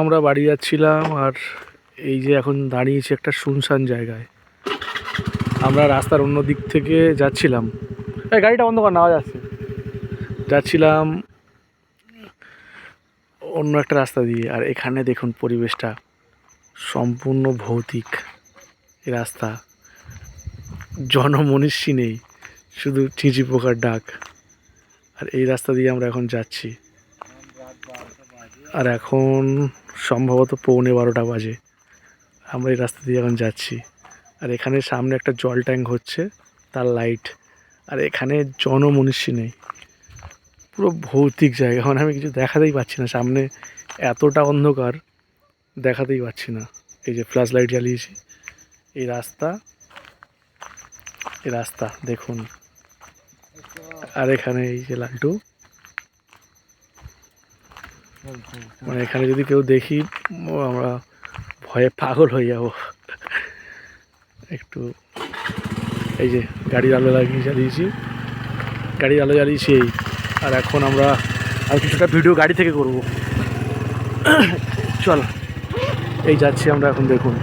আমরা বাড়ি যাচ্ছিলাম আর এই যে এখন দাঁড়িয়েছি একটা শুনশান জায়গায়। আমরা রাস্তার অন্য দিক থেকে যাচ্ছিলাম, এই গাড়িটা বন্ধ কর, নেওয়া যাচ্ছিলাম অন্য একটা রাস্তা দিয়ে। আর এখানে দেখুন পরিবেশটা সম্পূর্ণ ভৌতিক। এই রাস্তা জনমনীষী নেই, শুধু চিঁচি পোকার ডাক। আর এই রাস্তা দিয়ে আমরা এখন যাচ্ছি, আর এখন সম্ভবত 11:15 বাজে। আমরা এই রাস্তা দিয়ে এখন যাচ্ছি, আর এখানে সামনে একটা জল ট্যাঙ্ক হচ্ছে, তার লাইট। আর এখানে জনমনীষী নেই, পুরো ভৌতিক জায়গা। এখন আমি কিছু দেখাতেই পাচ্ছি না, সামনে এতটা অন্ধকার দেখাতেই পাচ্ছি না। এই যে ফ্ল্যাশ লাইট জ্বালিয়েছি, এই রাস্তা দেখুন। আর এখানে এই যে লালটু, মানে এখানে যদি কেউ দেখি আমরা ভয়ে পাগল হয়ে যাব একটু। এই যে গাড়ির আলো জ্বালিয়েছি এই। আর এখন আমরা আর কিছুটা ভিডিও গাড়ি থেকে করব। চল, এই যাচ্ছি আমরা এখন। দেখুন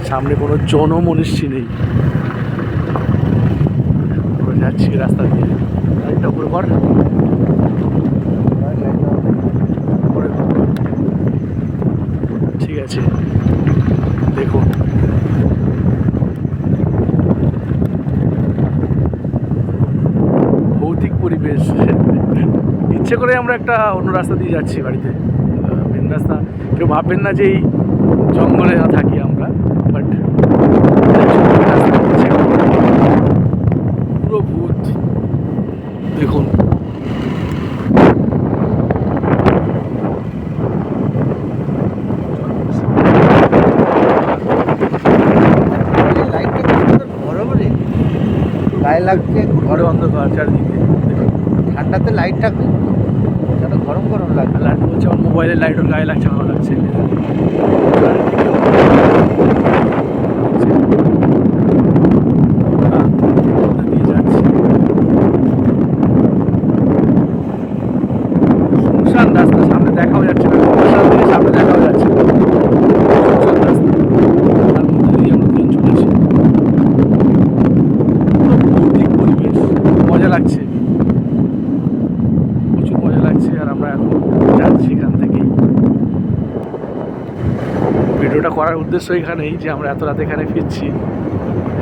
সামনে কোনো জনমনীষী নেই, যাচ্ছি রাস্তা দিয়ে। লাইটটা উপরে কর, ঠিক আছে। দেখুন ভৌতিক পরিবেশ। ইচ্ছে করে আমরা একটা অন্য রাস্তা দিয়ে যাচ্ছি বাড়িতে, মেন রাস্তা। কেউ ভাববেন না যে এই জঙ্গলে থাকি আমরা, বাট পুরো ভূত। দেখুন গায়ে লাগছে, ঘরে অন্ধকার চারিদিকে। ঠান্ডাতে লাইটটা যেন গরম গরম লাগছে। লাইট বলছে আমার মোবাইলের লাইট ওর গায়ে লাগছে, ভালো লাগছে। শুনশান রাস্তা, সামনে দেখাও যাচ্ছে না, সামনে দেখাও যাচ্ছে না। তার মধ্যে দিয়ে আমরা ট্রেন চলেছি, ভৌতিক পরিবেশ, মজা লাগছে, প্রচুর মজা লাগছে। আর আমরা এখন যাচ্ছি এখান থেকেই। ভিডিওটা করার উদ্দেশ্য এখানেই যে আমরা এত রাতে এখানে ফিরছি,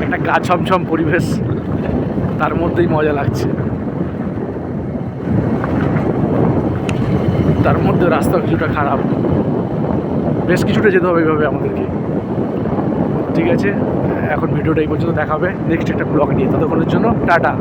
একটা গা ছমছম পরিবেশ, তার মধ্যেই মজা লাগছে। তার মধ্যে রাস্তা কিছুটা খারাপ, বেশ কিছুটা যেতে হবে এইভাবে আমাদেরকে। ঠিক আছে, এখন ভিডিওটা এই পর্যন্ত দেখা হবে নেক্সট একটা ব্লগ নিয়ে। ততক্ষণের জন্য টাটা।